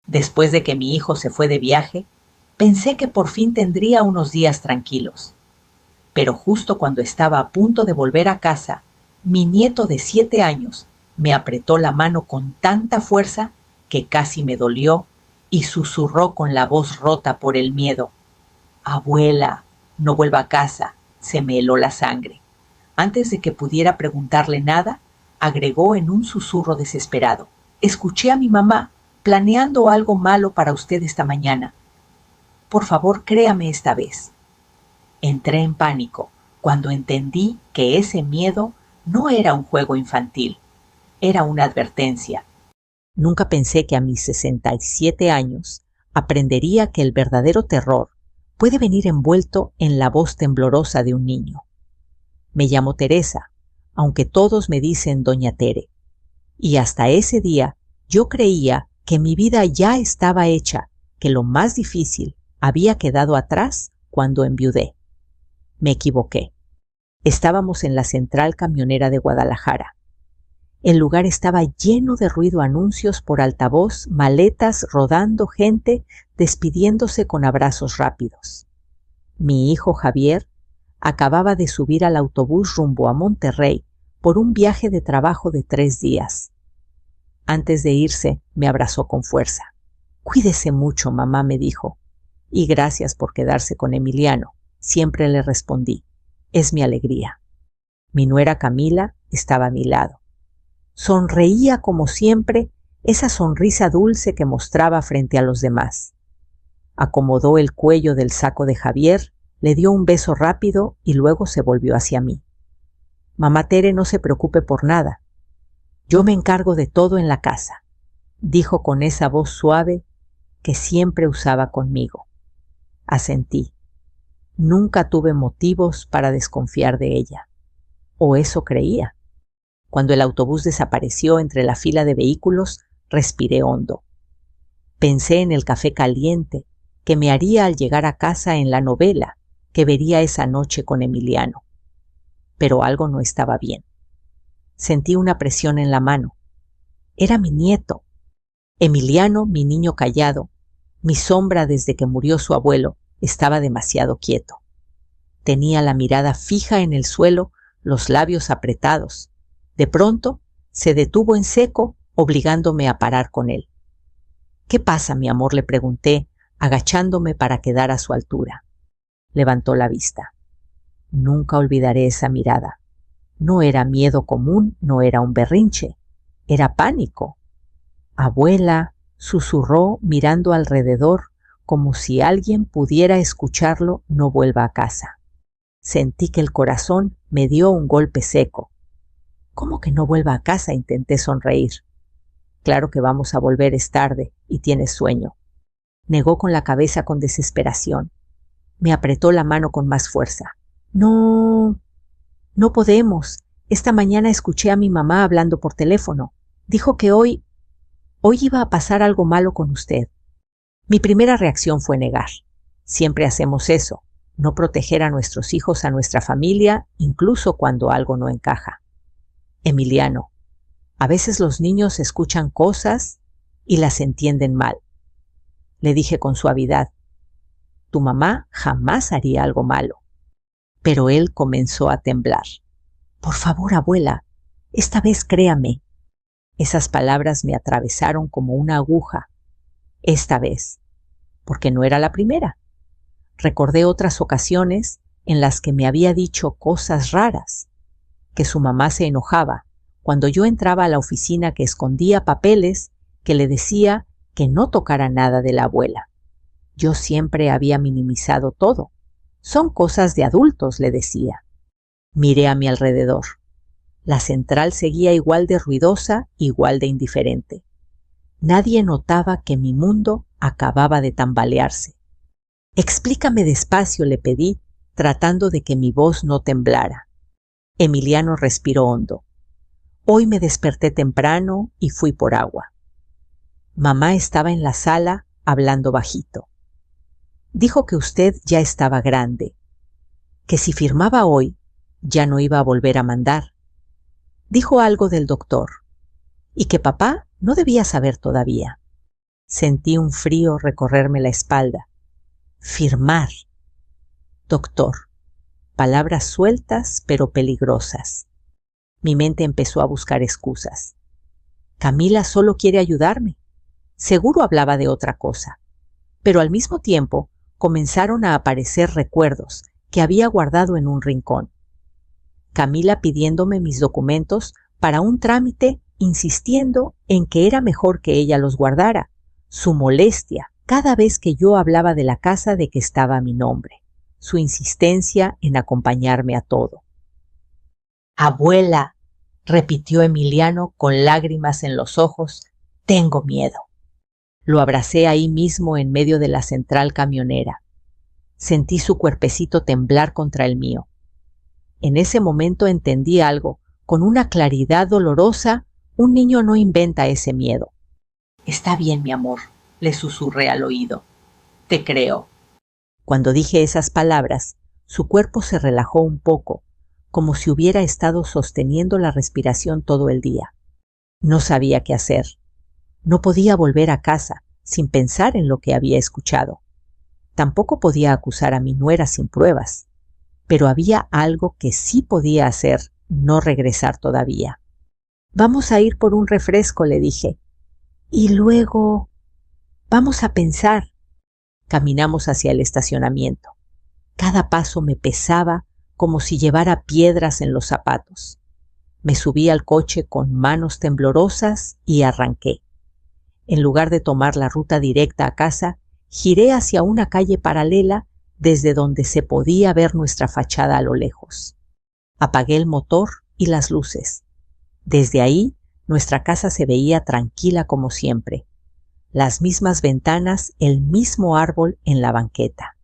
Después de que mi hijo se fue de viaje, pensé que por fin tendría unos días tranquilos. Pero justo cuando estaba a punto de volver a casa, mi nieto de 7 años me apretó la mano con tanta fuerza que casi me dolió y susurró con la voz rota por el miedo: «Abuela, no vuelva a casa», se me heló la sangre. Antes de que pudiera preguntarle nada, agregó en un susurro desesperado: «Escuché a mi mamá planeando algo malo para usted esta mañana. Por favor, créame esta vez». Entré en pánico cuando entendí que ese miedo no era un juego infantil, era una advertencia. Nunca pensé que a mis 67 años aprendería que el verdadero terror puede venir envuelto en la voz temblorosa de un niño. Me llamo Teresa, aunque todos me dicen Doña Tere, y hasta ese día yo creía que mi vida ya estaba hecha, que lo más difícil había quedado atrás cuando enviudé. Me equivoqué. Estábamos en la central camionera de Guadalajara. El lugar estaba lleno de ruido, anuncios por altavoz, maletas rodando, gente despidiéndose con abrazos rápidos. Mi hijo Javier acababa de subir al autobús rumbo a Monterrey por un viaje de trabajo de 3 días. Antes de irse, me abrazó con fuerza. «Cuídese mucho, mamá», me dijo. «Y gracias por quedarse con Emiliano», siempre le respondí. «Es mi alegría». Mi nuera Camila estaba a mi lado. Sonreía como siempre, esa sonrisa dulce que mostraba frente a los demás. Acomodó el cuello del saco de Javier, le dio un beso rápido y luego se volvió hacia mí. «Mamá Tere, no se preocupe por nada. Yo me encargo de todo en la casa», dijo con esa voz suave que siempre usaba conmigo. Asentí. Nunca tuve motivos para desconfiar de ella. O eso creía. Cuando el autobús desapareció entre la fila de vehículos, respiré hondo. Pensé en el café caliente que me haría al llegar a casa en la novela que vería esa noche con Emiliano. Pero algo no estaba bien. Sentí una presión en la mano. Era mi nieto. Emiliano, mi niño callado, mi sombra desde que murió su abuelo, estaba demasiado quieto. Tenía la mirada fija en el suelo, los labios apretados. De pronto, se detuvo en seco, obligándome a parar con él. «¿Qué pasa, mi amor?», le pregunté, agachándome para quedar a su altura. Levantó la vista. Nunca olvidaré esa mirada. No era miedo común, no era un berrinche, era pánico. «Abuela», susurró mirando alrededor como si alguien pudiera escucharlo, «no vuelva a casa». Sentí que el corazón me dio un golpe seco. «¿Cómo que no vuelva a casa?», intenté sonreír. «Claro que vamos a volver, es tarde y tienes sueño». Negó con la cabeza con desesperación. Me apretó la mano con más fuerza. «No, no podemos. Esta mañana escuché a mi mamá hablando por teléfono. Dijo que hoy iba a pasar algo malo con usted». Mi primera reacción fue negar. Siempre hacemos eso, no proteger a nuestros hijos, a nuestra familia, incluso cuando algo no encaja. «Emiliano, a veces los niños escuchan cosas y las entienden mal», le dije con suavidad. «Tu mamá jamás haría algo malo». Pero él comenzó a temblar. «Por favor, abuela, esta vez créame». Esas palabras me atravesaron como una aguja. Esta vez, porque no era la primera. Recordé otras ocasiones en las que me había dicho cosas raras, que su mamá se enojaba cuando yo entraba a la oficina, que escondía papeles, que le decía que no tocara nada de la abuela. Yo siempre había minimizado todo. «Son cosas de adultos», le decía. Miré a mi alrededor. La central seguía igual de ruidosa, igual de indiferente. Nadie notaba que mi mundo acababa de tambalearse. «Explícame despacio», le pedí, tratando de que mi voz no temblara. Emiliano respiró hondo. «Hoy me desperté temprano y fui por agua». Mamá estaba en la sala hablando bajito. «Dijo que usted ya estaba grande, que si firmaba hoy ya no iba a volver a mandar. Dijo algo del doctor y que papá no debía saber todavía». Sentí un frío recorrerme la espalda. Firmar. Doctor. Palabras sueltas pero peligrosas. Mi mente empezó a buscar excusas. Camila solo quiere ayudarme. Seguro hablaba de otra cosa. Pero al mismo tiempo comenzaron a aparecer recuerdos que había guardado en un rincón. Camila pidiéndome mis documentos para un trámite, insistiendo en que era mejor que ella los guardara. Su molestia cada vez que yo hablaba de la casa de que estaba mi nombre. Su insistencia en acompañarme a todo. Abuela, repitió Emiliano con lágrimas en los ojos, tengo miedo. Lo abracé ahí mismo en medio de la central camionera. Sentí su cuerpecito temblar contra el mío. En ese momento entendí algo. Con una claridad dolorosa, un niño no inventa ese miedo. Está bien, mi amor, le susurré al oído. Te creo. Cuando dije esas palabras, su cuerpo se relajó un poco, como si hubiera estado sosteniendo la respiración todo el día. No sabía qué hacer. No podía volver a casa sin pensar en lo que había escuchado. Tampoco podía acusar a mi nuera sin pruebas. Pero había algo que sí podía hacer, no regresar todavía. Vamos a ir por un refresco, le dije. Y luego... vamos a pensar. Caminamos hacia el estacionamiento. Cada paso me pesaba como si llevara piedras en los zapatos. Me subí al coche con manos temblorosas y arranqué. En lugar de tomar la ruta directa a casa, giré hacia una calle paralela desde donde se podía ver nuestra fachada a lo lejos. Apagué el motor y las luces. Desde ahí, nuestra casa se veía tranquila como siempre. Las mismas ventanas, el mismo árbol en la banqueta.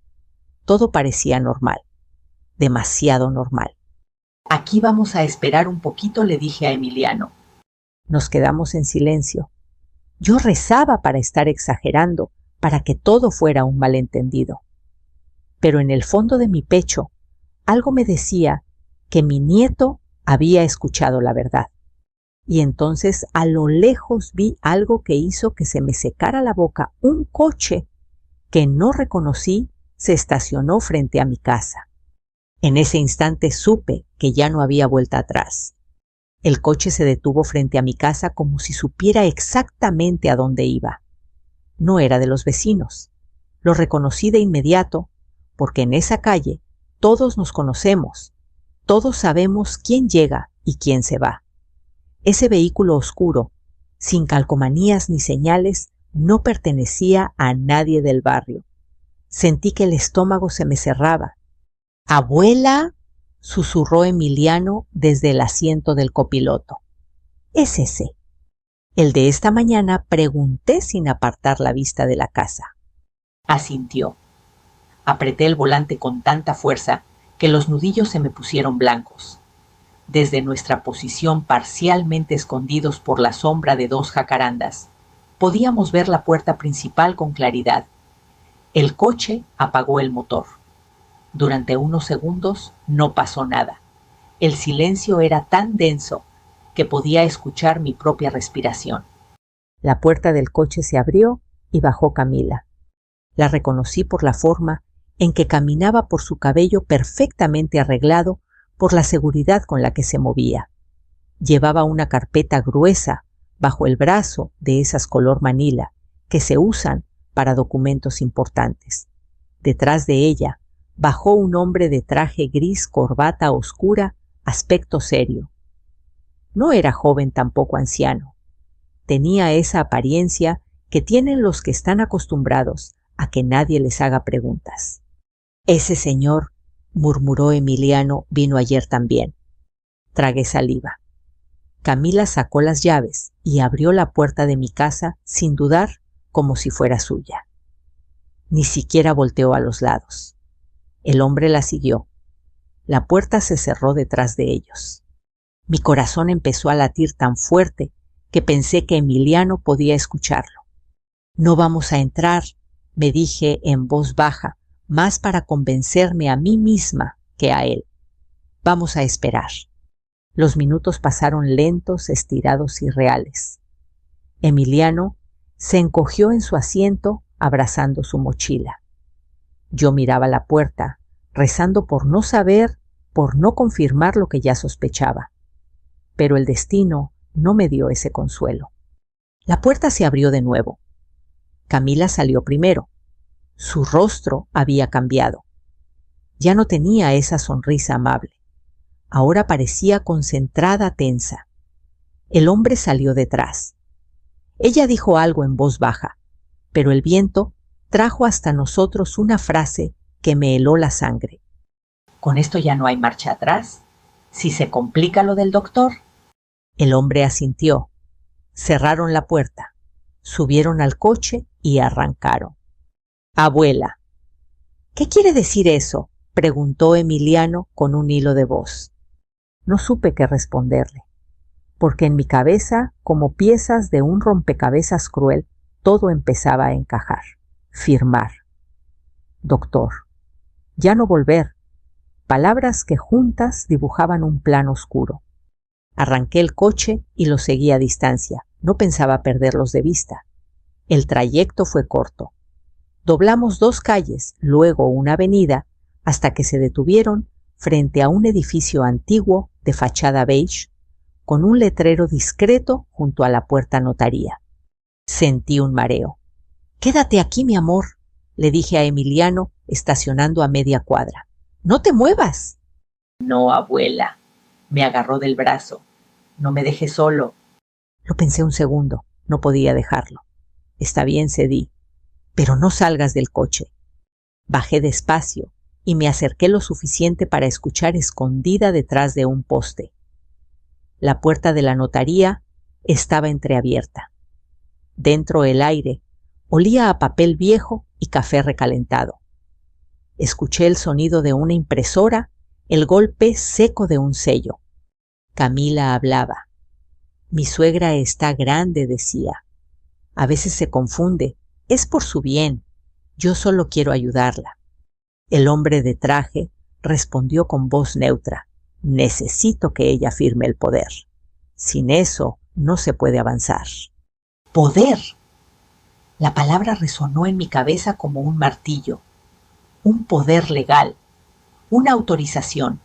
Todo parecía normal. Demasiado normal. Aquí vamos a esperar un poquito, le dije a Emiliano. Nos quedamos en silencio. Yo rezaba para estar exagerando, para que todo fuera un malentendido. Pero en el fondo de mi pecho, algo me decía que mi nieto había escuchado la verdad. Y entonces a lo lejos vi algo que hizo que se me secara la boca. Un coche que no reconocí se estacionó frente a mi casa. En ese instante supe que ya no había vuelta atrás. El coche se detuvo frente a mi casa como si supiera exactamente a dónde iba. No era de los vecinos. Lo reconocí de inmediato porque en esa calle todos nos conocemos. Todos sabemos quién llega y quién se va. Ese vehículo oscuro, sin calcomanías ni señales, no pertenecía a nadie del barrio. Sentí que el estómago se me cerraba. «Abuela», susurró Emiliano desde el asiento del copiloto. «Es ese». El de esta mañana, pregunté sin apartar la vista de la casa. Asintió. Apreté el volante con tanta fuerza que los nudillos se me pusieron blancos. Desde nuestra posición parcialmente escondidos por la sombra de dos jacarandas, podíamos ver la puerta principal con claridad. El coche apagó el motor. Durante unos segundos no pasó nada. El silencio era tan denso que podía escuchar mi propia respiración. La puerta del coche se abrió y bajó Camila. La reconocí por la forma en que caminaba, por su cabello perfectamente arreglado, por la seguridad con la que se movía. Llevaba una carpeta gruesa bajo el brazo, de esas color manila, que se usan para documentos importantes. Detrás de ella bajó un hombre de traje gris, corbata oscura, aspecto serio. No era joven, tampoco anciano. Tenía esa apariencia que tienen los que están acostumbrados a que nadie les haga preguntas. «Ese señor», murmuró Emiliano, «vino ayer también». Tragué saliva. Camila sacó las llaves y abrió la puerta de mi casa sin dudar, como si fuera suya. Ni siquiera volteó a los lados. El hombre la siguió. La puerta se cerró detrás de ellos. Mi corazón empezó a latir tan fuerte que pensé que Emiliano podía escucharlo. «No vamos a entrar», me dije en voz baja, más para convencerme a mí misma que a él. «Vamos a esperar». Los minutos pasaron lentos, estirados y reales. Emiliano Se encogió en su asiento, abrazando su mochila. Yo miraba la puerta, rezando por no saber, por no confirmar lo que ya sospechaba. Pero el destino no me dio ese consuelo. La puerta se abrió de nuevo. Camila salió primero. Su rostro había cambiado. Ya no tenía esa sonrisa amable. Ahora parecía concentrada, tensa. El hombre salió detrás. Ella dijo algo en voz baja, pero el viento trajo hasta nosotros una frase que me heló la sangre. ¿Con esto ya no hay marcha atrás? Si se complica lo del doctor. El hombre asintió. Cerraron la puerta, subieron al coche y arrancaron. Abuela. ¿Qué quiere decir eso?, preguntó Emiliano con un hilo de voz. No supe qué responderle, porque en mi cabeza, como piezas de un rompecabezas cruel, todo empezaba a encajar. Firmar. Doctor. Ya no volver. Palabras que juntas dibujaban un plano oscuro. Arranqué el coche y lo seguí a distancia. No pensaba perderlos de vista. El trayecto fue corto. Doblamos 2 calles, luego una avenida, hasta que se detuvieron frente a un edificio antiguo de fachada beige, con un letrero discreto junto a la puerta notaría. Sentí un mareo. «Quédate aquí, mi amor», le dije a Emiliano, estacionando a media cuadra. «¡No te muevas!». «No, abuela», me agarró del brazo. «No me dejes solo». Lo pensé un segundo, no podía dejarlo. «Está bien», cedí, «pero no salgas del coche». Bajé despacio y me acerqué lo suficiente para escuchar escondida detrás de un poste. La puerta de la notaría estaba entreabierta. Dentro el aire olía a papel viejo y café recalentado. Escuché el sonido de una impresora, el golpe seco de un sello. Camila hablaba. «Mi suegra está grande», decía. «A veces se confunde. Es por su bien. Yo solo quiero ayudarla». El hombre de traje respondió con voz neutra. «Necesito que ella firme el poder. Sin eso no se puede avanzar». «¡Poder!». La palabra resonó en mi cabeza como un martillo. Un poder legal, una autorización,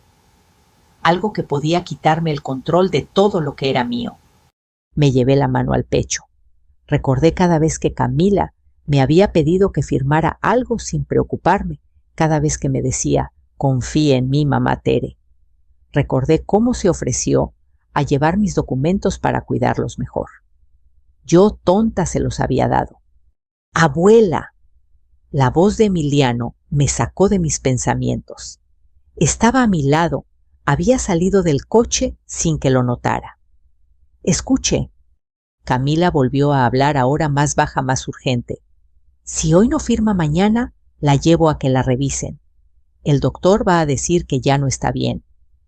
algo que podía quitarme el control de todo lo que era mío. Me llevé la mano al pecho. Recordé cada vez que Camila me había pedido que firmara algo sin preocuparme, cada vez que me decía, «Confía en mí, mamá Tere». Recordé cómo se ofreció a llevar mis documentos para cuidarlos mejor. Yo, tonta, se los había dado. «Abuela». La voz de Emiliano me sacó de mis pensamientos. Estaba a mi lado, había salido del coche sin que lo notara. «Escuche». Camila volvió a hablar, ahora más baja, más urgente. «Si hoy no firma mañana, la llevo a que la revisen. El doctor va a decir que ya no está bien,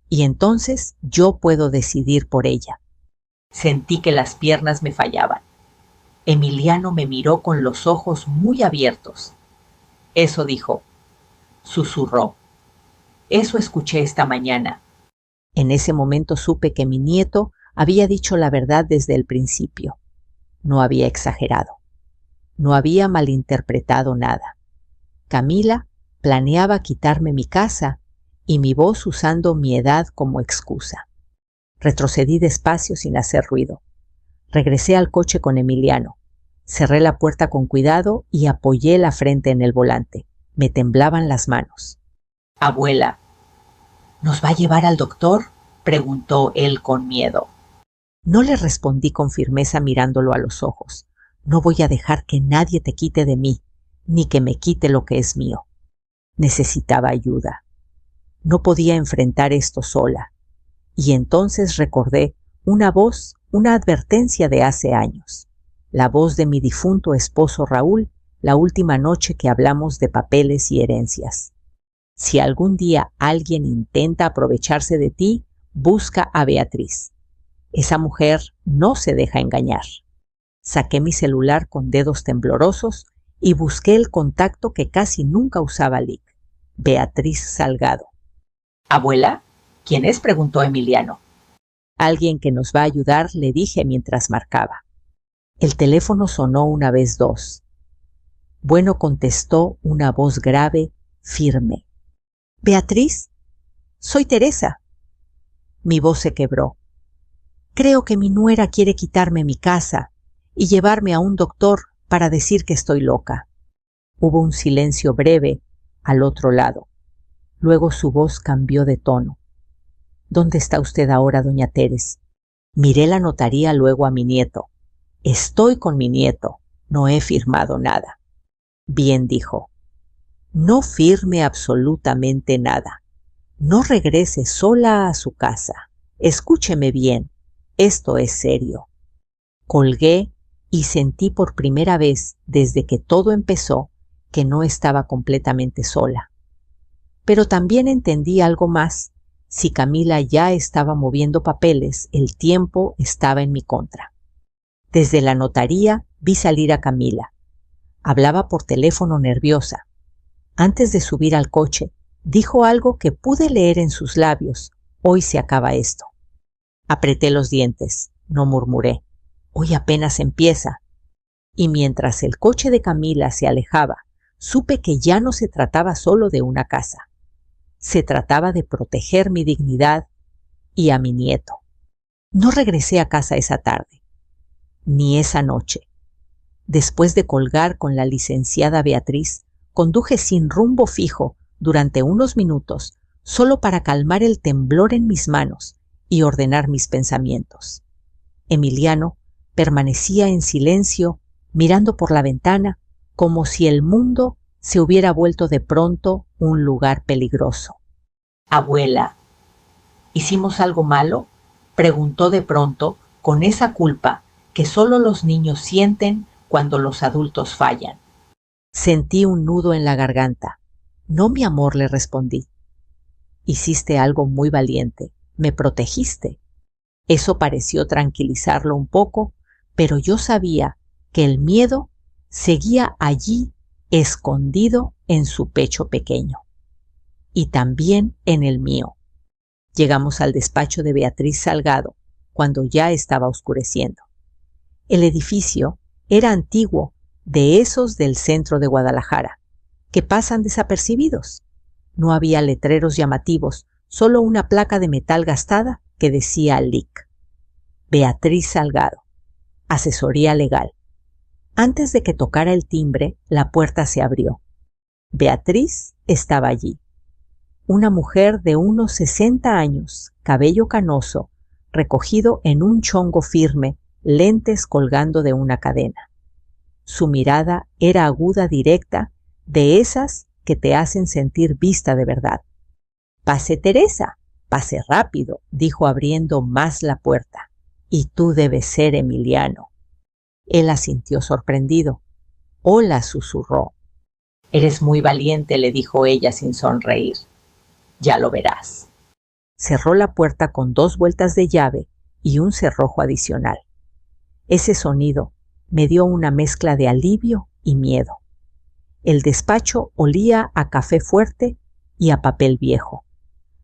y entonces yo puedo decidir por ella». Sentí que las piernas me fallaban. Emiliano me miró con los ojos muy abiertos. «Eso dijo», susurró. «Eso escuché esta mañana». En ese momento supe que mi nieto había dicho la verdad desde el principio. No había exagerado. No había malinterpretado nada. Camila planeaba quitarme mi casa y mi voz usando mi edad como excusa. Retrocedí despacio sin hacer ruido. Regresé al coche con Emiliano. Cerré la puerta con cuidado y apoyé la frente en el volante. Me temblaban las manos. «Abuela, ¿nos va a llevar al doctor?», preguntó él con miedo. No le respondí con firmeza mirándolo a los ojos. «No voy a dejar que nadie te quite de mí, ni que me quite lo que es mío». Necesitaba ayuda. No podía enfrentar esto sola. Y entonces recordé una voz, una advertencia de hace años. La voz de mi difunto esposo Raúl, la última noche que hablamos de papeles y herencias. «Si algún día alguien intenta aprovecharse de ti, busca a Beatriz. Esa mujer no se deja engañar». Saqué mi celular con dedos temblorosos y busqué el contacto que casi nunca usaba Lic. Beatriz Salgado. «¿Abuela? ¿Quién es?», preguntó Emiliano. «Alguien que nos va a ayudar», le dije mientras marcaba. El teléfono sonó una vez dos. Bueno, contestó una voz grave, firme. —¿Beatriz? Soy Teresa. Mi voz se quebró. Creo que mi nuera quiere quitarme mi casa y llevarme a un doctor para decir que estoy loca. Hubo un silencio breve al otro lado. Luego su voz cambió de tono. —¿Dónde está usted ahora, doña Teres? Miré la notaría luego a mi nieto. Estoy con mi nieto. No he firmado nada. Bien, dijo. No firme absolutamente nada. No regrese sola a su casa. Escúcheme bien. Esto es serio. Colgué y sentí por primera vez desde que todo empezó que no estaba completamente sola. Pero también entendí algo más. Si Camila ya estaba moviendo papeles, el tiempo estaba en mi contra. Desde la notaría vi salir a Camila. Hablaba por teléfono nerviosa. Antes de subir al coche, dijo algo que pude leer en sus labios. Hoy se acaba esto. Apreté los dientes. No murmuré. Hoy apenas empieza. Y mientras el coche de Camila se alejaba, supe que ya no se trataba solo de una casa. Se trataba de proteger mi dignidad y a mi nieto. No regresé a casa esa tarde, ni esa noche. Después de colgar con la licenciada Beatriz, conduje sin rumbo fijo durante unos minutos, solo para calmar el temblor en mis manos y ordenar mis pensamientos. Emiliano permanecía en silencio, mirando por la ventana, como si el mundo se hubiera vuelto de pronto un lugar peligroso. —Abuela, ¿hicimos algo malo? Preguntó de pronto, con esa culpa que solo los niños sienten cuando los adultos fallan. Sentí un nudo en la garganta. No, mi amor, le respondí. Hiciste algo muy valiente. Me protegiste. Eso pareció tranquilizarlo un poco, pero yo sabía que el miedo seguía allí, escondido en su pecho pequeño. Y también en el mío. Llegamos al despacho de Beatriz Salgado cuando ya estaba oscureciendo. El edificio era antiguo, de esos del centro de Guadalajara, que pasan desapercibidos. No había letreros llamativos, solo una placa de metal gastada que decía LIC. Beatriz Salgado, asesoría legal. Antes de que tocara el timbre, la puerta se abrió. Beatriz estaba allí. Una mujer de unos 60 años, cabello canoso, recogido en un chongo firme, lentes colgando de una cadena. Su mirada era aguda, directa, de esas que te hacen sentir vista de verdad. —Pase, Teresa, pase rápido —dijo abriendo más la puerta—. Y tú debes ser Emiliano. Él asintió sorprendido. —Hola —susurró. —Eres muy valiente —le dijo ella sin sonreír—. Ya lo verás. Cerró la puerta con 2 vueltas de llave y un cerrojo adicional. Ese sonido me dio una mezcla de alivio y miedo. El despacho olía a café fuerte y a papel viejo.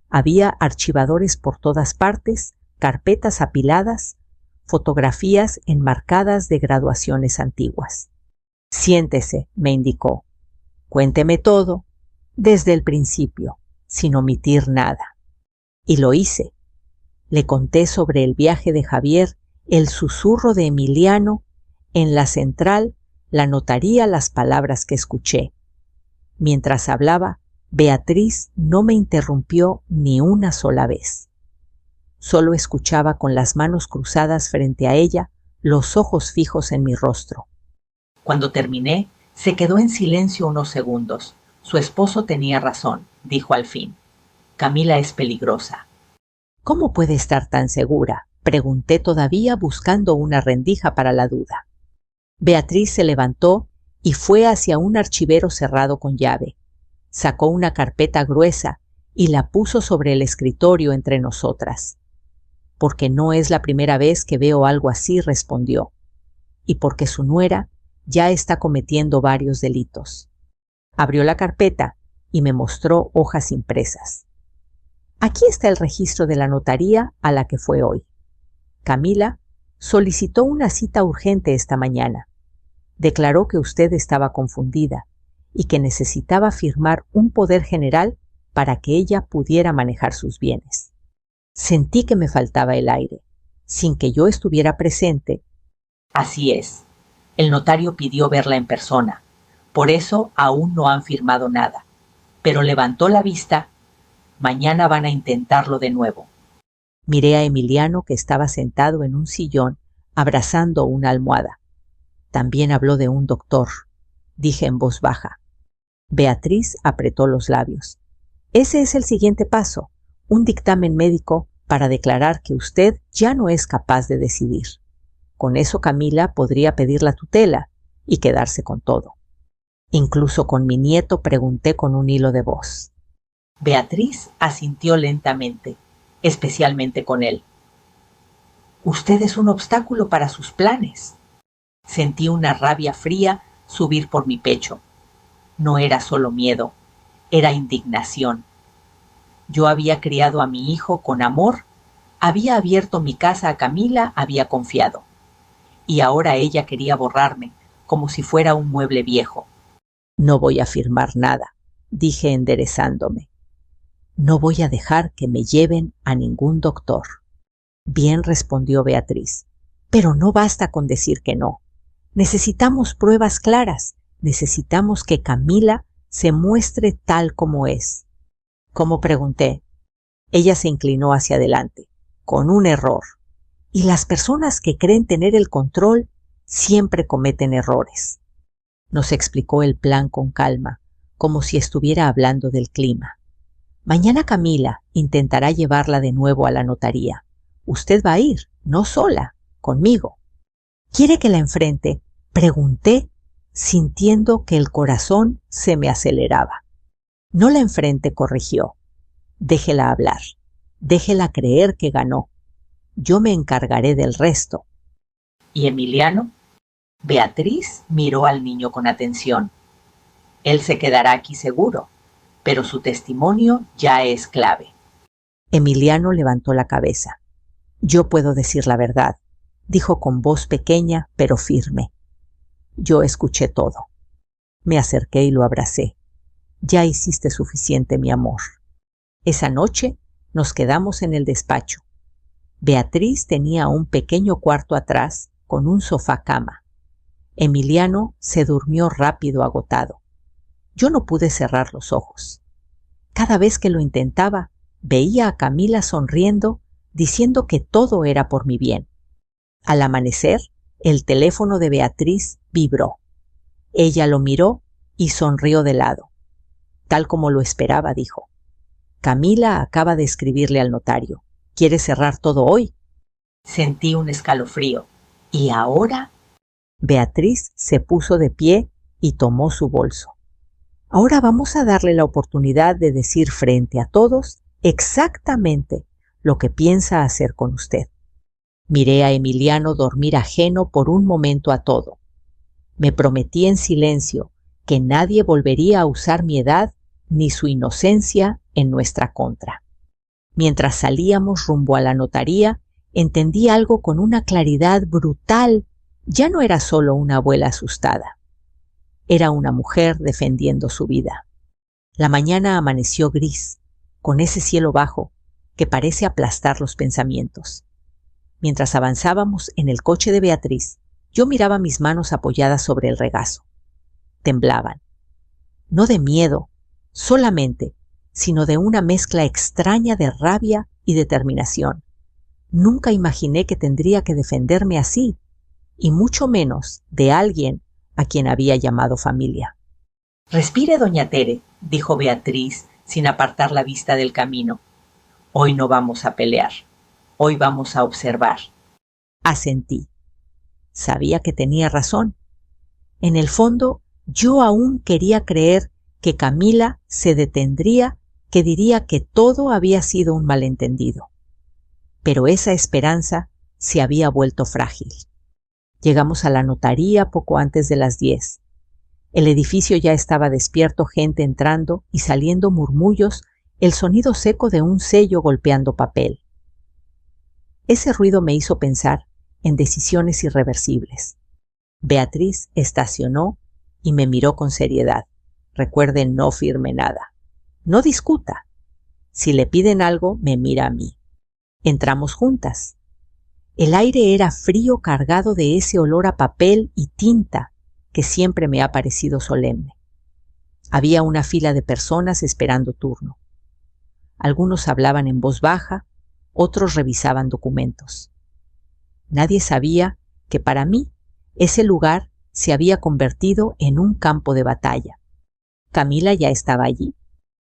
Había archivadores por todas partes, carpetas apiladas, fotografías enmarcadas de graduaciones antiguas. —Siéntese —me indicó—. Cuénteme todo, desde el principio, sin omitir nada. Y lo hice. Le conté sobre el viaje de Javier, el susurro de Emiliano, en la central, la notaría, las palabras que escuché. Mientras hablaba, Beatriz no me interrumpió ni una sola vez. Solo escuchaba con las manos cruzadas frente a ella, los ojos fijos en mi rostro. Cuando terminé, se quedó en silencio unos segundos. Su esposo tenía razón, dijo al fin. Camila es peligrosa. —¿Cómo puede estar tan segura? Pregunté todavía buscando una rendija para la duda. Beatriz se levantó y fue hacia un archivero cerrado con llave. Sacó una carpeta gruesa y la puso sobre el escritorio entre nosotras. —Porque no es la primera vez que veo algo así —respondió—, y porque su nuera ya está cometiendo varios delitos. Abrió la carpeta y me mostró hojas impresas. Aquí está el registro de la notaría a la que fue hoy. Camila Solicitó una cita urgente esta mañana. Declaró que usted estaba confundida y que necesitaba firmar un poder general para que ella pudiera manejar sus bienes. Sentí que me faltaba el aire. Sin que yo estuviera presente. Así es. El notario pidió verla en persona. Por eso aún no han firmado nada. Pero levantó la vista. Mañana van a intentarlo de nuevo. Miré a Emiliano, que estaba sentado en un sillón, abrazando una almohada. También habló de un doctor, dije en voz baja. Beatriz apretó los labios. Ese es el siguiente paso, un dictamen médico para declarar que usted ya no es capaz de decidir. Con eso Camila podría pedir la tutela y quedarse con todo. Incluso con mi nieto pregunté con un hilo de voz. Beatriz asintió lentamente, especialmente con él. Usted es un obstáculo para sus planes. Sentí una rabia fría subir por mi pecho. No era solo miedo, era indignación. Yo había criado a mi hijo con amor, había abierto mi casa a Camila, había confiado. Y ahora ella quería borrarme, como si fuera un mueble viejo. No voy a firmar nada, dije enderezándome. No voy a dejar que me lleven a ningún doctor. Bien, respondió Beatriz, pero no basta con decir que no. Necesitamos pruebas claras, necesitamos que Camila se muestre tal como es. ¿Cómo? Pregunté. Ella se inclinó hacia adelante, con un error. Y las personas que creen tener el control siempre cometen errores. Nos explicó el plan con calma, como si estuviera hablando del clima. Mañana Camila intentará llevarla de nuevo a la notaría. Usted va a ir, no sola, conmigo. ¿Quiere que la enfrente? Pregunté, sintiendo que el corazón se me aceleraba. No la enfrente, corrigió. Déjela hablar. Déjela creer que ganó. Yo me encargaré del resto. ¿Y Emiliano? Beatriz miró al niño con atención. Él se quedará aquí seguro, pero su testimonio ya es clave. Emiliano levantó la cabeza. Yo puedo decir la verdad, dijo con voz pequeña pero firme. Yo escuché todo. Me acerqué y lo abracé. Ya hiciste suficiente, mi amor. Esa noche nos quedamos en el despacho. Beatriz tenía un pequeño cuarto atrás con un sofá-cama. Emiliano se durmió rápido, agotado. Yo no pude cerrar los ojos. Cada vez que lo intentaba, veía a Camila sonriendo, diciendo que todo era por mi bien. Al amanecer, el teléfono de Beatriz vibró. Ella lo miró y sonrió de lado. Tal como lo esperaba, dijo. Camila acaba de escribirle al notario. ¿Quiere cerrar todo hoy? Sentí un escalofrío. ¿Y ahora? Beatriz se puso de pie y tomó su bolso. Ahora vamos a darle la oportunidad de decir frente a todos exactamente lo que piensa hacer con usted. Miré a Emiliano dormir ajeno por un momento a todo. Me prometí en silencio que nadie volvería a usar mi edad ni su inocencia en nuestra contra. Mientras salíamos rumbo a la notaría, entendí algo con una claridad brutal. Ya no era solo una abuela asustada. Era una mujer defendiendo su vida. La mañana amaneció gris, con ese cielo bajo que parece aplastar los pensamientos. Mientras avanzábamos en el coche de Beatriz, yo miraba mis manos apoyadas sobre el regazo. Temblaban. No de miedo, solamente, sino de una mezcla extraña de rabia y determinación. Nunca imaginé que tendría que defenderme así, y mucho menos de alguien a quien había llamado familia. Respire, doña Tere, dijo Beatriz, sin apartar la vista del camino. Hoy no vamos a pelear. Hoy vamos a observar. Asentí. Sabía que tenía razón. En el fondo, yo aún quería creer que Camila se detendría, que diría que todo había sido un malentendido. Pero esa esperanza se había vuelto frágil. Llegamos a la notaría poco antes de las 10. El edificio ya estaba despierto, gente entrando y saliendo, murmullos, el sonido seco de un sello golpeando papel. Ese ruido me hizo pensar en decisiones irreversibles. Beatriz estacionó y me miró con seriedad. Recuerde, no firme nada. No discuta. Si le piden algo, me mira a mí. Entramos juntas. El aire era frío, cargado de ese olor a papel y tinta que siempre me ha parecido solemne. Había una fila de personas esperando turno. Algunos hablaban en voz baja, otros revisaban documentos. Nadie sabía que para mí ese lugar se había convertido en un campo de batalla. Camila ya estaba allí.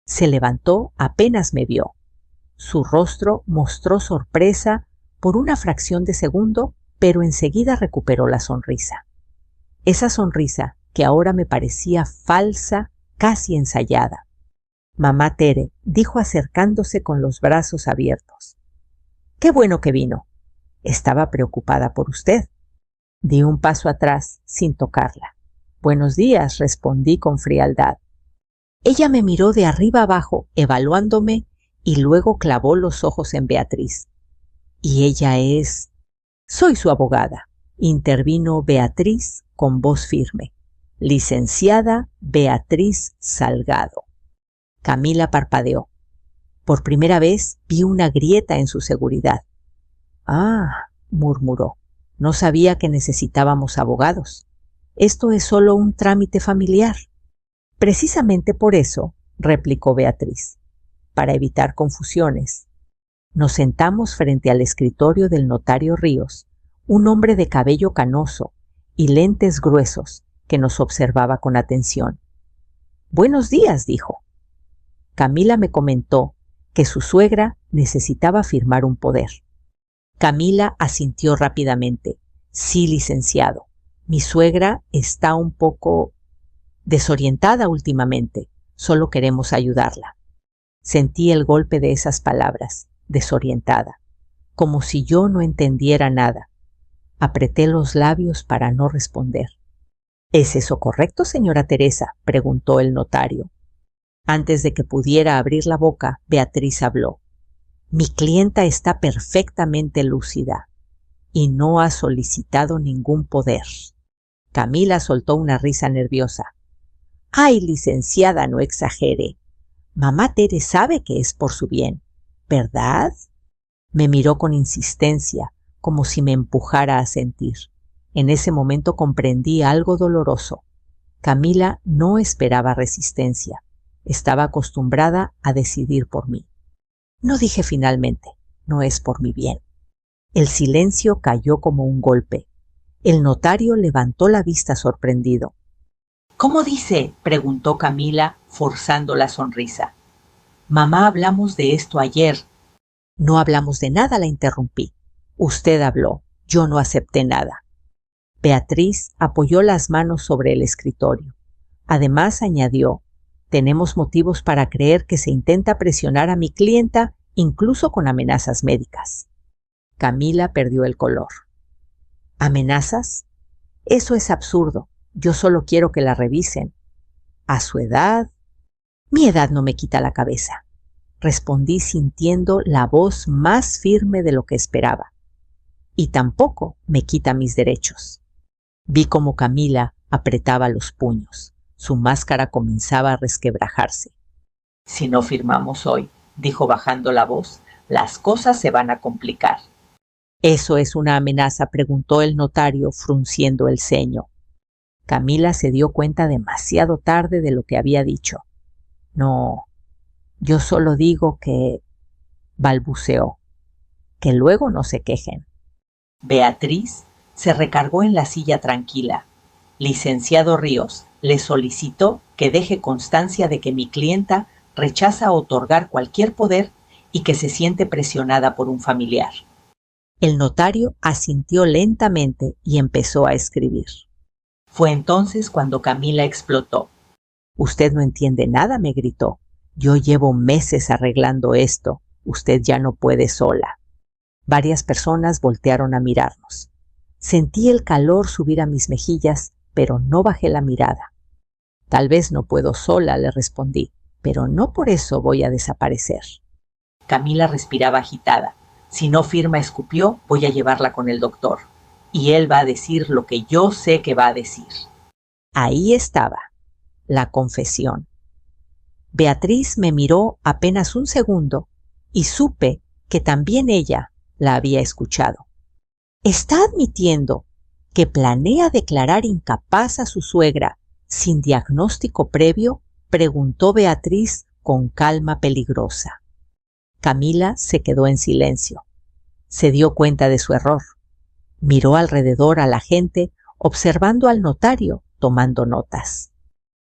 Se levantó apenas me vio. Su rostro mostró sorpresa por una fracción de segundo, pero enseguida recuperó la sonrisa. Esa sonrisa que ahora me parecía falsa, casi ensayada. Mamá Tere dijo acercándose con los brazos abiertos. «Qué bueno que vino. Estaba preocupada por usted». Di un paso atrás sin tocarla. «Buenos días», respondí con frialdad. Ella me miró de arriba abajo, evaluándome, y luego clavó los ojos en Beatriz. «¿Y ella es...?» «Soy su abogada», intervino Beatriz con voz firme. «Licenciada Beatriz Salgado». Camila parpadeó. Por primera vez vi una grieta en su seguridad. «Ah», murmuró, «no sabía que necesitábamos abogados. Esto es solo un trámite familiar». «Precisamente por eso», replicó Beatriz, «para evitar confusiones». Nos sentamos frente al escritorio del notario Ríos, un hombre de cabello canoso y lentes gruesos que nos observaba con atención. «Buenos días», dijo. Camila me comentó que su suegra necesitaba firmar un poder. Camila asintió rápidamente. «Sí, licenciado. Mi suegra está un poco desorientada últimamente. Solo queremos ayudarla». Sentí el golpe de esas palabras, desorientada, como si yo no entendiera nada. Apreté los labios para no responder. «¿Es eso correcto, señora Teresa?», preguntó el notario. Antes de que pudiera abrir la boca, Beatriz habló. «Mi clienta está perfectamente lúcida y no ha solicitado ningún poder». Camila soltó una risa nerviosa. «Ay, licenciada, no exagere. Mamá Tere sabe que es por su bien, ¿verdad?». Me miró con insistencia, como si me empujara a sentir. En ese momento comprendí algo doloroso. Camila no esperaba resistencia. Estaba acostumbrada a decidir por mí. No dije finalmente, «no es por mi bien». El silencio cayó como un golpe. El notario levantó la vista sorprendido. «¿Cómo dice?», preguntó Camila, forzando la sonrisa. «Mamá, hablamos de esto ayer». «No hablamos de nada», la interrumpí. «Usted habló, yo no acepté nada». Beatriz apoyó las manos sobre el escritorio. Además añadió, «tenemos motivos para creer que se intenta presionar a mi clienta, incluso con amenazas médicas». Camila perdió el color. «¿Amenazas? Eso es absurdo. Yo solo quiero que la revisen». «¿A su edad?» «Mi edad no me quita la cabeza», respondí sintiendo la voz más firme de lo que esperaba. «Y tampoco me quita mis derechos». Vi cómo Camila apretaba los puños. Su máscara comenzaba a resquebrajarse. «Si no firmamos hoy», dijo bajando la voz, «las cosas se van a complicar». «¿Eso es una amenaza?», preguntó el notario, frunciendo el ceño. Camila se dio cuenta demasiado tarde de lo que había dicho. «No, yo solo digo que...», balbuceó, «que luego no se quejen». Beatriz se recargó en la silla tranquila. «Licenciado Ríos, le solicito que deje constancia de que mi clienta rechaza otorgar cualquier poder y que se siente presionada por un familiar». El notario asintió lentamente y empezó a escribir. Fue entonces cuando Camila explotó. «Usted no entiende nada», me gritó. «Yo llevo meses arreglando esto. Usted ya no puede sola». Varias personas voltearon a mirarnos. Sentí el calor subir a mis mejillas, pero no bajé la mirada. «Tal vez no puedo sola», le respondí, «pero no por eso voy a desaparecer». Camila respiraba agitada. «Si no firma», escupió, «voy a llevarla con el doctor». y él va a decir lo que yo sé que va a decir. Ahí estaba, la confesión. Beatriz me miró apenas un segundo y supe que también ella la había escuchado. ¿Está admitiendo que planea declarar incapaz a su suegra sin diagnóstico previo?, preguntó Beatriz con calma peligrosa. Camila se quedó en silencio. Se dio cuenta de su error. Miró alrededor a la gente, observando al notario, tomando notas.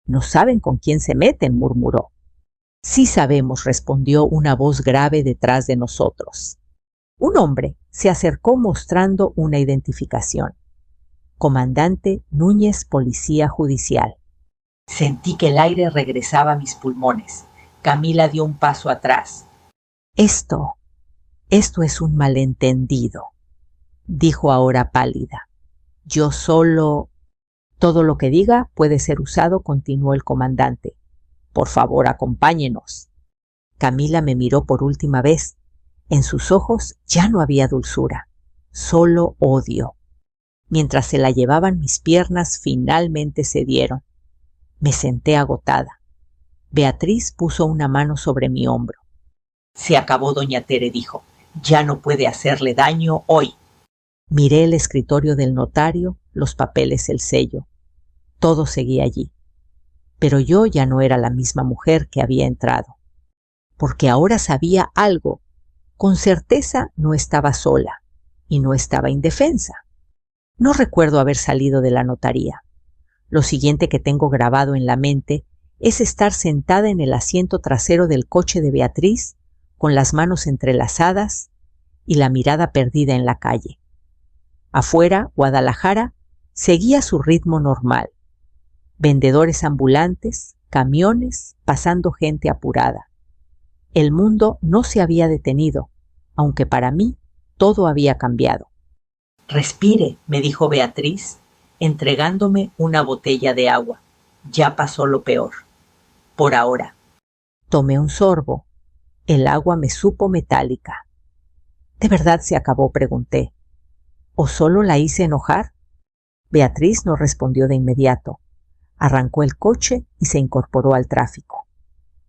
«No saben con quién se meten», murmuró. «Sí sabemos», respondió una voz grave detrás de nosotros. Un hombre se acercó mostrando una identificación. Comandante Núñez, Policía Judicial. Sentí que el aire regresaba a mis pulmones. Camila dio un paso atrás. Esto es un malentendido», dijo ahora pálida. «Yo solo...». «Todo lo que diga puede ser usado», continuó el comandante. «Por favor, acompáñenos». Camila me miró por última vez. En sus ojos ya no había dulzura, solo odio. Mientras se la llevaban, mis piernas finalmente cedieron. Me senté agotada. Beatriz puso una mano sobre mi hombro. «Se acabó, doña Tere», dijo. «Ya no puede hacerle daño hoy». Miré el escritorio del notario, los papeles, el sello. Todo seguía allí. Pero yo ya no era la misma mujer que había entrado. Porque ahora sabía algo. Con certeza no estaba sola y no estaba indefensa. No recuerdo haber salido de la notaría. Lo siguiente que tengo grabado en la mente es estar sentada en el asiento trasero del coche de Beatriz, con las manos entrelazadas y la mirada perdida en la calle. Afuera, Guadalajara seguía su ritmo normal. Vendedores ambulantes, camiones, pasando gente apurada. El mundo no se había detenido, aunque para mí todo había cambiado. «Respire», me dijo Beatriz, entregándome una botella de agua. «Ya pasó lo peor. Por ahora». Tomé un sorbo. El agua me supo metálica. «¿De verdad se acabó?», pregunté. «¿O solo la hice enojar?». Beatriz no respondió de inmediato. Arrancó el coche y se incorporó al tráfico.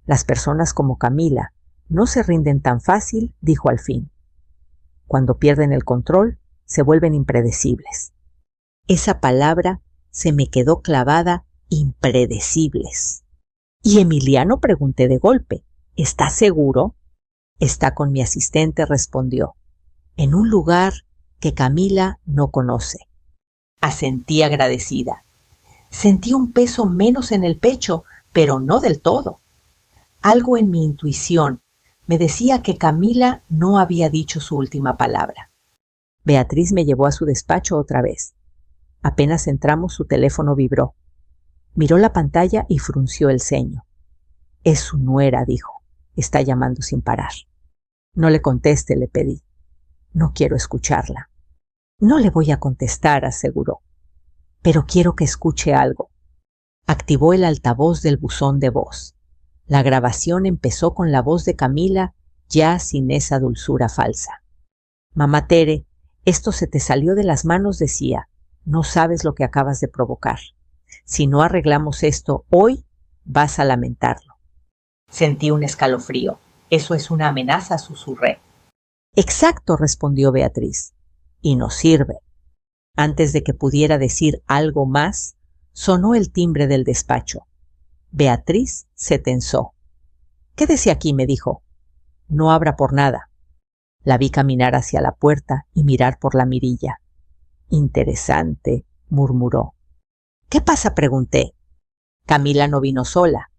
«Las personas como Camila no se rinden tan fácil», dijo al fin. «Cuando pierden el control, se vuelven impredecibles». Esa palabra se me quedó clavada, impredecibles. «¿Y Emiliano?», pregunté de golpe. «¿Estás seguro?». «Está con mi asistente», respondió. «En un lugar que Camila no conoce». Asentí agradecida. Sentí un peso menos en el pecho, pero no del todo. Algo en mi intuición me decía que Camila no había dicho su última palabra. Beatriz me llevó a su despacho otra vez. Apenas entramos, su teléfono vibró. Miró la pantalla y frunció el ceño. «Es su nuera», dijo. «Está llamando sin parar». «No le conteste», le pedí. «No quiero escucharla». «No le voy a contestar», aseguró. «Pero quiero que escuche algo». Activó el altavoz del buzón de voz. La grabación empezó con la voz de Camila, ya sin esa dulzura falsa. «Mamá Tere, esto se te salió de las manos», decía. «No sabes lo que acabas de provocar. Si no arreglamos esto hoy, vas a lamentarlo». Sentí un escalofrío. «¿Eso es una amenaza?», susurré. «Exacto», respondió Beatriz. «Y no sirve». Antes de que pudiera decir algo más, sonó el timbre del despacho. Beatriz se tensó. «Quédese aquí», me dijo. «No abra por nada». La vi caminar hacia la puerta y mirar por la mirilla. «Interesante», murmuró. «¿Qué pasa?», pregunté. Camila no vino sola.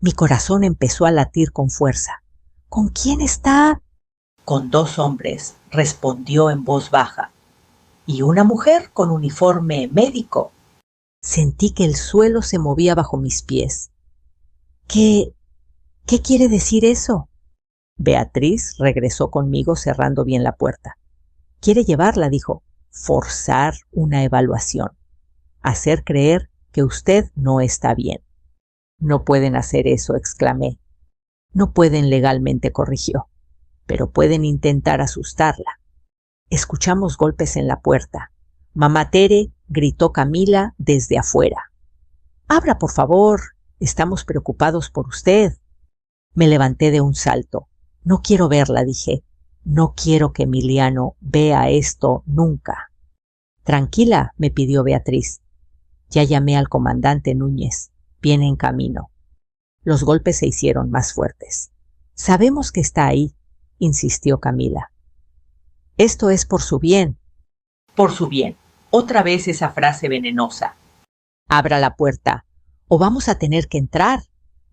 Mi corazón empezó a latir con fuerza. «¿Con quién está?». «Con 2 hombres», respondió en voz baja. «Y una mujer con uniforme médico». Sentí que el suelo se movía bajo mis pies. ¿Qué quiere decir eso?». Beatriz regresó conmigo cerrando bien la puerta. «Quiere llevarla», dijo. «Forzar una evaluación. Hacer creer que usted no está bien». «No pueden hacer eso», exclamé. «No pueden legalmente», corrigió. «Pero pueden intentar asustarla». Escuchamos golpes en la puerta. Mamá Tere, gritó Camila desde afuera. Abra, por favor, estamos preocupados por usted. Me levanté de un salto. No quiero verla, dije. No quiero que Emiliano vea esto nunca. Tranquila, me pidió Beatriz. Ya llamé al comandante Núñez. Viene en camino. Los golpes se hicieron más fuertes. Sabemos que está ahí, insistió Camila. Esto es por su bien. Por su bien. Otra vez esa frase venenosa. Abra la puerta, o vamos a tener que entrar,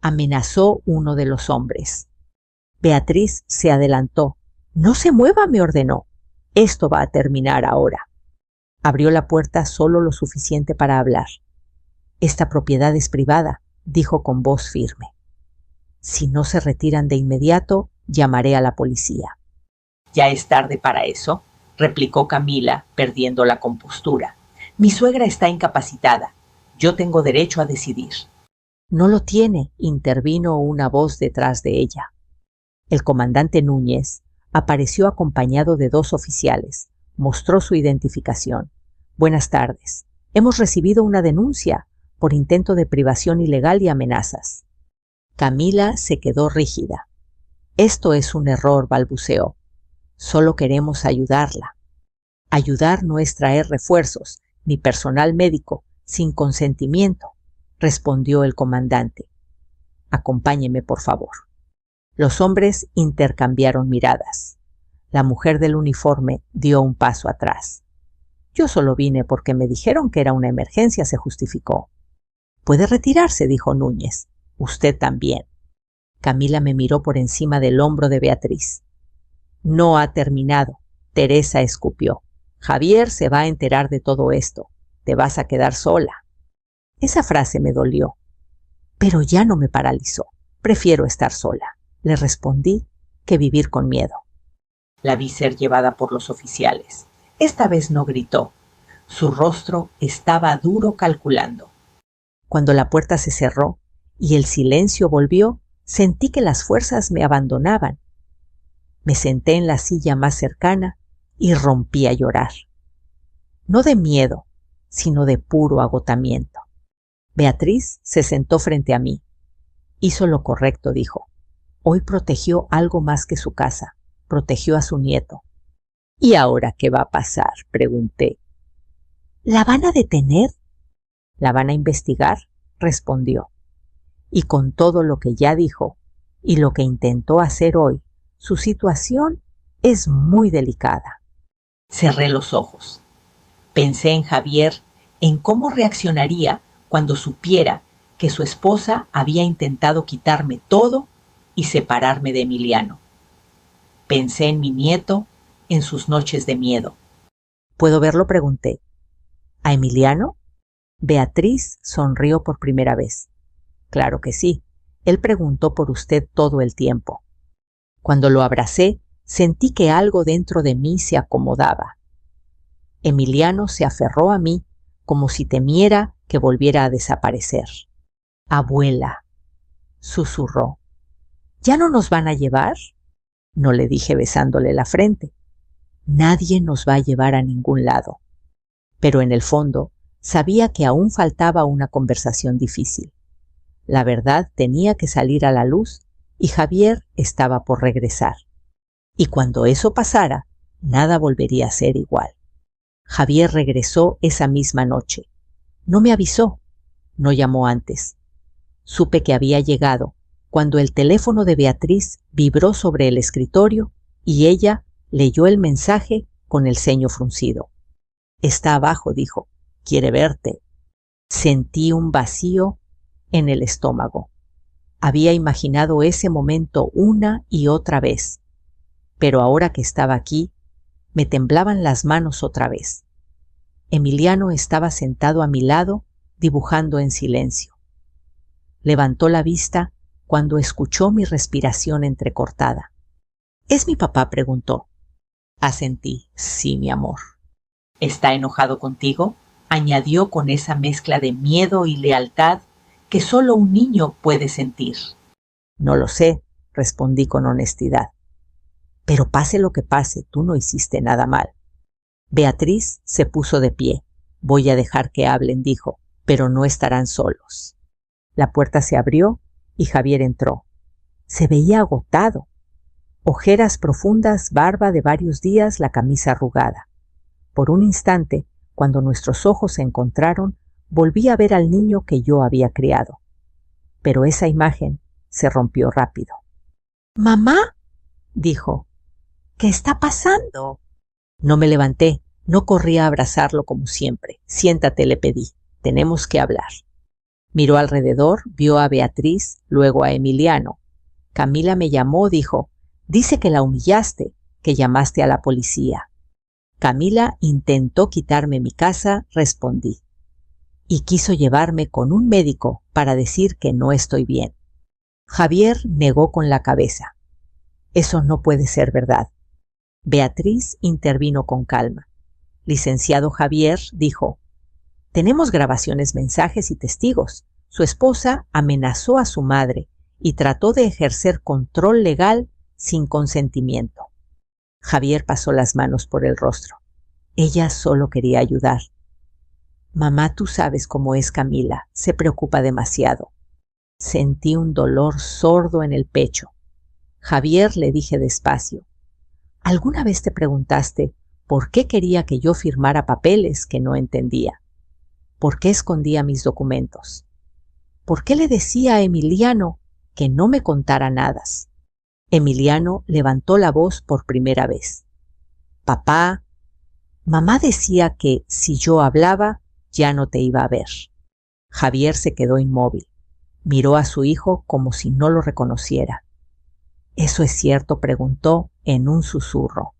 amenazó uno de los hombres. Beatriz se adelantó. No se mueva, me ordenó. Esto va a terminar ahora. Abrió la puerta solo lo suficiente para hablar. Esta propiedad es privada, dijo con voz firme. Si no se retiran de inmediato, llamaré a la policía. Ya es tarde para eso, replicó Camila, perdiendo la compostura. Mi suegra está incapacitada. Yo tengo derecho a decidir. No lo tiene, intervino una voz detrás de ella. El comandante Núñez apareció acompañado de 2 oficiales. Mostró su identificación. Buenas tardes. Hemos recibido una denuncia por intento de privación ilegal y amenazas. Camila se quedó rígida. Esto es un error, balbuceó. Solo queremos ayudarla. Ayudar no es traer refuerzos, ni personal médico, sin consentimiento, respondió el comandante. Acompáñeme, por favor. Los hombres intercambiaron miradas. La mujer del uniforme dio un paso atrás. Yo solo vine porque me dijeron que era una emergencia, se justificó. Puede retirarse, dijo Núñez. Usted también. Camila me miró por encima del hombro de Beatriz. No ha terminado, Teresa escupió. Javier se va a enterar de todo esto. Te vas a quedar sola. Esa frase me dolió, pero ya no me paralizó. Prefiero estar sola, le respondí, que vivir con miedo. La vi ser llevada por los oficiales. Esta vez no gritó. Su rostro estaba duro calculando. Cuando la puerta se cerró y el silencio volvió, sentí que las fuerzas me abandonaban. Me senté en la silla más cercana y rompí a llorar. No de miedo, sino de puro agotamiento. Beatriz se sentó frente a mí. Hizo lo correcto, dijo. Hoy protegió algo más que su casa. Protegió a su nieto. ¿Y ahora qué va a pasar?, pregunté. ¿La van a detener? ¿La van a investigar?, respondió. Y con todo lo que ya dijo y lo que intentó hacer hoy, su situación es muy delicada. Cerré los ojos. Pensé en Javier, en cómo reaccionaría cuando supiera que su esposa había intentado quitarme todo y separarme de Emiliano. Pensé en mi nieto, en sus noches de miedo. ¿Puedo verlo?, pregunté. ¿A Emiliano? Beatriz sonrió por primera vez. Claro que sí. Él preguntó por usted todo el tiempo. Cuando lo abracé, sentí que algo dentro de mí se acomodaba. Emiliano se aferró a mí como si temiera que volviera a desaparecer. Abuela, susurró. ¿Ya no nos van a llevar? No, le dije besándole la frente. Nadie nos va a llevar a ningún lado. Pero en el fondo sabía que aún faltaba una conversación difícil. La verdad tenía que salir a la luz y Javier estaba por regresar. Y cuando eso pasara, nada volvería a ser igual. Javier regresó esa misma noche. No me avisó, no llamó antes. Supe que había llegado cuando el teléfono de Beatriz vibró sobre el escritorio y ella leyó el mensaje con el ceño fruncido. Está abajo, dijo. Quiere verte. Sentí un vacío en el estómago. Había imaginado ese momento una y otra vez, pero ahora que estaba aquí, me temblaban las manos otra vez. Emiliano estaba sentado a mi lado, dibujando en silencio. Levantó la vista cuando escuchó mi respiración entrecortada. ¿Es mi papá?, preguntó. Asentí. Sí, mi amor. ¿Está enojado contigo?, añadió con esa mezcla de miedo y lealtad que solo un niño puede sentir. No lo sé, respondí con honestidad. Pero pase lo que pase, tú no hiciste nada mal. Beatriz se puso de pie. Voy a dejar que hablen, dijo, pero no estarán solos. La puerta se abrió y Javier entró. Se veía agotado. Ojeras profundas, barba de varios días, la camisa arrugada. Por un instante, cuando nuestros ojos se encontraron, volví a ver al niño que yo había criado. Pero esa imagen se rompió rápido. —¡Mamá! —dijo. —¿Qué está pasando? No me levanté, no corrí a abrazarlo como siempre. —Siéntate —le pedí—, tenemos que hablar. Miró alrededor, vio a Beatriz, luego a Emiliano. Camila me llamó, dijo. Dice que la humillaste, que llamaste a la policía. Camila intentó quitarme mi casa, respondí. Y quiso llevarme con un médico para decir que no estoy bien. Javier negó con la cabeza. Eso no puede ser verdad. Beatriz intervino con calma. Licenciado Javier dijo, tenemos grabaciones, mensajes y testigos. Su esposa amenazó a su madre y trató de ejercer control legal sin consentimiento. Javier pasó las manos por el rostro. Ella solo quería ayudar. Mamá, tú sabes cómo es Camila, se preocupa demasiado. Sentí un dolor sordo en el pecho. Javier, le dije despacio, ¿alguna vez te preguntaste por qué quería que yo firmara papeles que no entendía? ¿Por qué escondía mis documentos? ¿Por qué le decía a Emiliano que no me contara nada? Emiliano levantó la voz por primera vez. Papá, mamá decía que si yo hablaba, ya no te iba a ver. Javier se quedó inmóvil. Miró a su hijo como si no lo reconociera. ¿Eso es cierto?, preguntó en un susurro.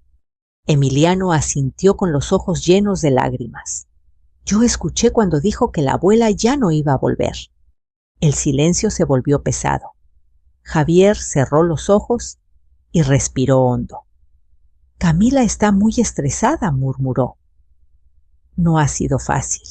Emiliano asintió con los ojos llenos de lágrimas. Yo escuché cuando dijo que la abuela ya no iba a volver. El silencio se volvió pesado. Javier cerró los ojos y respiró hondo. Camila está muy estresada, murmuró. No ha sido fácil.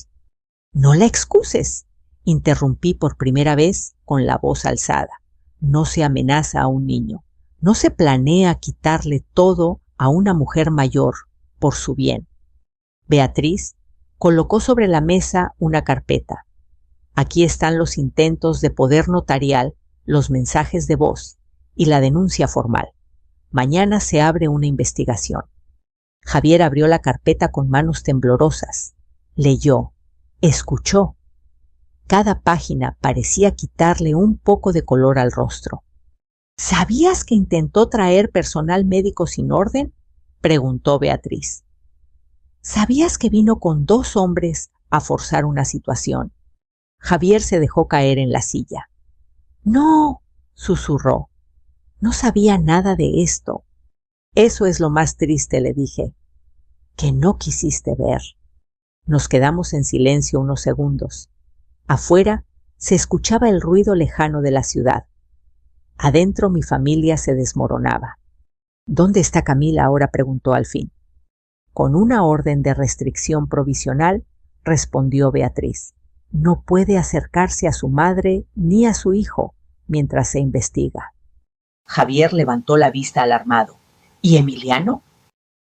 No la excuses, interrumpí por primera vez con la voz alzada. No se amenaza a un niño. No se planea quitarle todo a una mujer mayor por su bien. Beatriz colocó sobre la mesa una carpeta. Aquí están los intentos de poder notarial, los mensajes de voz y la denuncia formal. Mañana se abre una investigación. Javier abrió la carpeta con manos temblorosas. Leyó, escuchó. Cada página parecía quitarle un poco de color al rostro. ¿Sabías que intentó traer personal médico sin orden?, preguntó Beatriz. ¿Sabías que vino con 2 hombres a forzar una situación? Javier se dejó caer en la silla. No, susurró. No sabía nada de esto. Eso es lo más triste, le dije. Que no quisiste ver. Nos quedamos en silencio unos segundos. Afuera se escuchaba el ruido lejano de la ciudad. Adentro mi familia se desmoronaba. ¿Dónde está Camila ahora?, preguntó al fin. Con una orden de restricción provisional, respondió Beatriz. No puede acercarse a su madre ni a su hijo mientras se investiga. Javier levantó la vista alarmado. ¿Y Emiliano?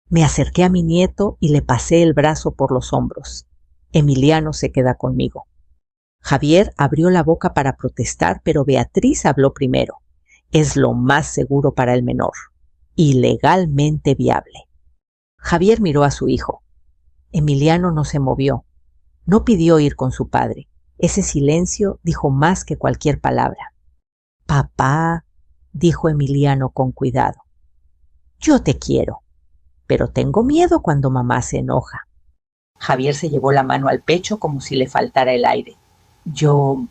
Me acerqué a mi nieto y le pasé el brazo por los hombros. Emiliano se queda conmigo. Javier abrió la boca para protestar, pero Beatriz habló primero. Es lo más seguro para el menor y legalmente viable. Javier miró a su hijo. Emiliano no se movió. No pidió ir con su padre. Ese silencio dijo más que cualquier palabra. Papá, dijo Emiliano con cuidado. Yo te quiero, pero tengo miedo cuando mamá se enoja. Javier se llevó la mano al pecho como si le faltara el aire. Yo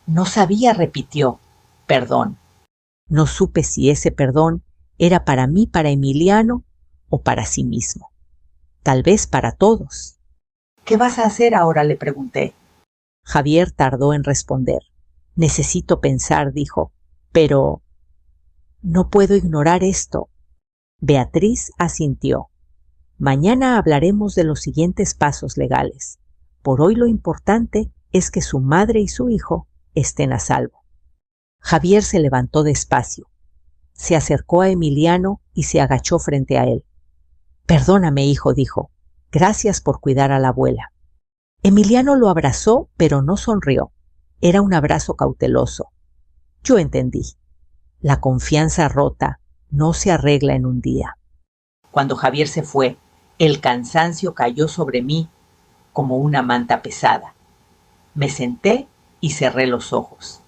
no sabía, repitió. Perdón. No supe si ese perdón era para mí, para Emiliano o para sí mismo. Tal vez para todos. ¿Qué vas a hacer ahora?, le pregunté. Javier tardó en responder. Necesito pensar, dijo, pero no puedo ignorar esto. Beatriz asintió. Mañana hablaremos de los siguientes pasos legales. Por hoy lo importante es que su madre y su hijo estén a salvo. Javier se levantó despacio. Se acercó a Emiliano y se agachó frente a él. Perdóname, hijo, dijo. Gracias por cuidar a la abuela. Emiliano lo abrazó, pero no sonrió. Era un abrazo cauteloso. Yo entendí. La confianza rota no se arregla en un día. Cuando Javier se fue, el cansancio cayó sobre mí como una manta pesada. Me senté y cerré los ojos.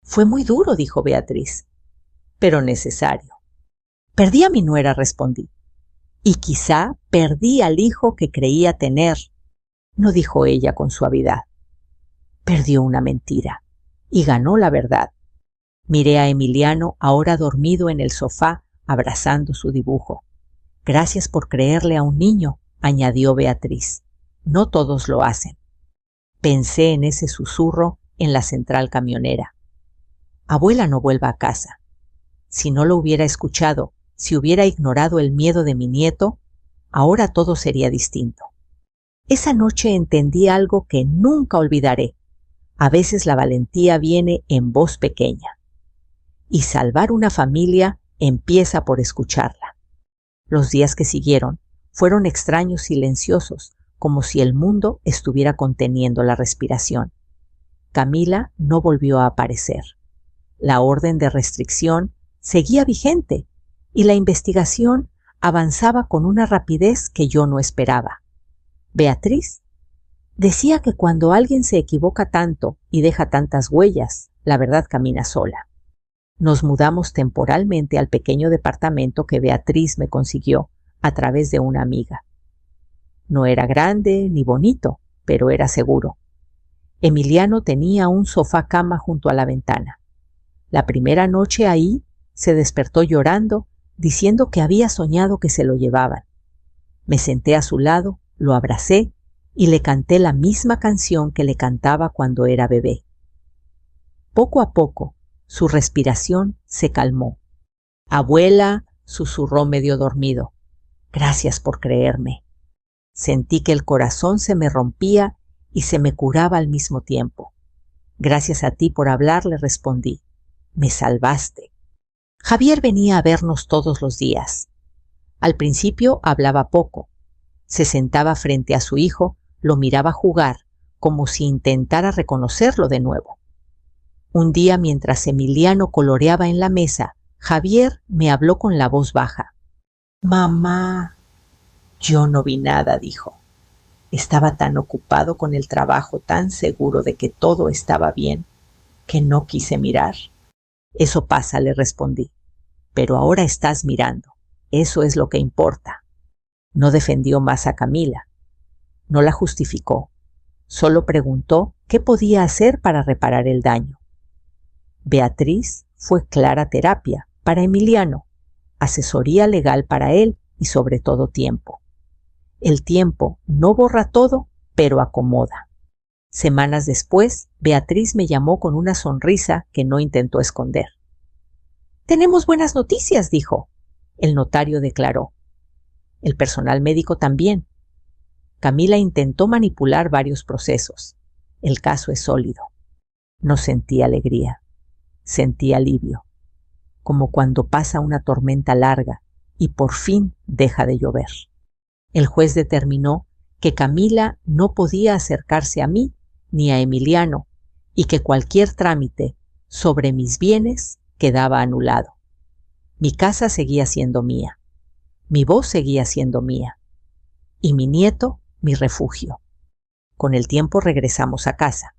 Fue muy duro, dijo Beatriz, pero necesario. Perdí a mi nuera, respondí. Y quizá perdí al hijo que creía tener, no dijo ella con suavidad. Perdió una mentira y ganó la verdad. Miré a Emiliano ahora dormido en el sofá abrazando su dibujo. Gracias por creerle a un niño, añadió Beatriz. No todos lo hacen. Pensé en ese susurro en la central camionera. Abuela no vuelva a casa. Si no lo hubiera escuchado, si hubiera ignorado el miedo de mi nieto, ahora todo sería distinto. Esa noche entendí algo que nunca olvidaré. A veces la valentía viene en voz pequeña. Y salvar una familia empieza por escucharla. Los días que siguieron fueron extraños, silenciosos, como si el mundo estuviera conteniendo la respiración. Camila no volvió a aparecer. La orden de restricción seguía vigente y la investigación avanzaba con una rapidez que yo no esperaba. Beatriz decía que cuando alguien se equivoca tanto y deja tantas huellas, la verdad camina sola. Nos mudamos temporalmente al pequeño departamento que Beatriz me consiguió a través de una amiga. No era grande ni bonito, pero era seguro. Emiliano tenía un sofá cama junto a la ventana. La primera noche ahí se despertó llorando, diciendo que había soñado que se lo llevaban. Me senté a su lado, lo abracé y le canté la misma canción que le cantaba cuando era bebé. Poco a poco, su respiración se calmó. Abuela, susurró medio dormido. Gracias por creerme. Sentí que el corazón se me rompía y se me curaba al mismo tiempo. Gracias a ti por hablar, le respondí. Me salvaste. Javier venía a vernos todos los días. Al principio hablaba poco. Se sentaba frente a su hijo, lo miraba jugar, como si intentara reconocerlo de nuevo. Un día, mientras Emiliano coloreaba en la mesa, Javier me habló con la voz baja. Mamá. Yo no vi nada, dijo. Estaba tan ocupado con el trabajo, tan seguro de que todo estaba bien, que no quise mirar. Eso pasa, le respondí. Pero ahora estás mirando. Eso es lo que importa. No defendió más a Camila. No la justificó. Solo preguntó qué podía hacer para reparar el daño. Beatriz fue clara terapia para Emiliano, asesoría legal para él y sobre todo tiempo. El tiempo no borra todo, pero acomoda. Semanas después, Beatriz me llamó con una sonrisa que no intentó esconder. Tenemos buenas noticias, dijo. El notario declaró. El personal médico también. Camila intentó manipular varios procesos. El caso es sólido. No sentí alegría. Sentí alivio. Como cuando pasa una tormenta larga y por fin deja de llover. El juez determinó que Camila no podía acercarse a mí ni a Emiliano y que cualquier trámite sobre mis bienes quedaba anulado. Mi casa seguía siendo mía. Mi voz seguía siendo mía. Y mi nieto, mi refugio. Con el tiempo regresamos a casa.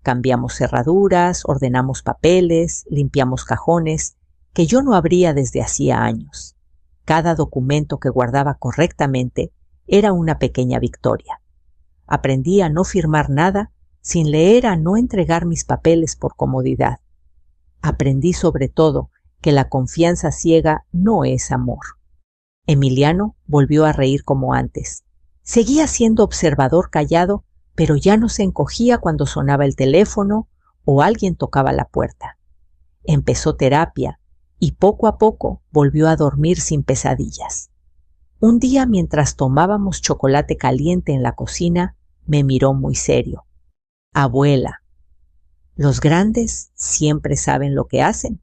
Cambiamos cerraduras, ordenamos papeles, limpiamos cajones, que yo no abría desde hacía años. Cada documento que guardaba correctamente era una pequeña victoria. Aprendí a no firmar nada sin leer, a no entregar mis papeles por comodidad. Aprendí sobre todo que la confianza ciega no es amor. Emiliano volvió a reír como antes. Seguía siendo observador callado, pero ya no se encogía cuando sonaba el teléfono o alguien tocaba la puerta. Empezó terapia y poco a poco volvió a dormir sin pesadillas. Un día, mientras tomábamos chocolate caliente en la cocina, me miró muy serio. Abuela, ¿los grandes siempre saben lo que hacen?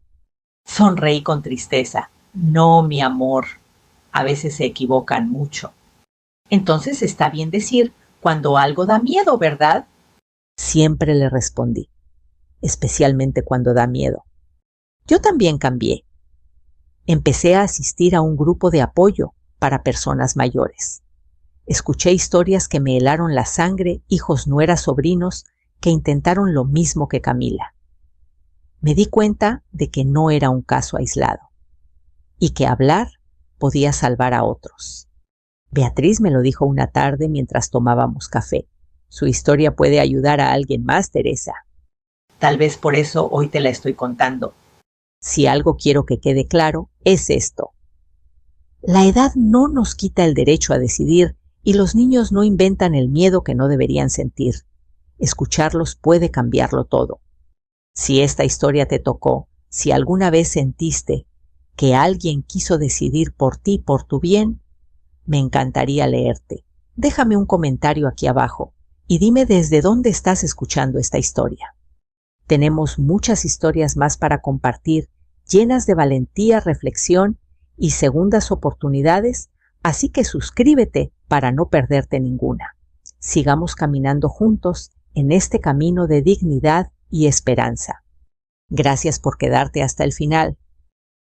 Sonreí con tristeza. No, mi amor. A veces se equivocan mucho. Entonces está bien decir cuando algo da miedo, ¿verdad? Siempre le respondí, especialmente cuando da miedo. Yo también cambié. Empecé a asistir a un grupo de apoyo para personas mayores. Escuché historias que me helaron la sangre, hijos, nueras, sobrinos, que intentaron lo mismo que Camila. Me di cuenta de que no era un caso aislado y que hablar podía salvar a otros. Beatriz me lo dijo una tarde mientras tomábamos café. Su historia puede ayudar a alguien más, Teresa. Tal vez por eso hoy te la estoy contando. Si algo quiero que quede claro, es esto. La edad no nos quita el derecho a decidir y los niños no inventan el miedo que no deberían sentir. Escucharlos puede cambiarlo todo. Si esta historia te tocó, si alguna vez sentiste que alguien quiso decidir por ti, por tu bien, me encantaría leerte. Déjame un comentario aquí abajo y dime desde dónde estás escuchando esta historia. Tenemos muchas historias más para compartir, llenas de valentía, reflexión y segundas oportunidades, así que suscríbete para no perderte ninguna. Sigamos caminando juntos en este camino de dignidad y esperanza. Gracias por quedarte hasta el final.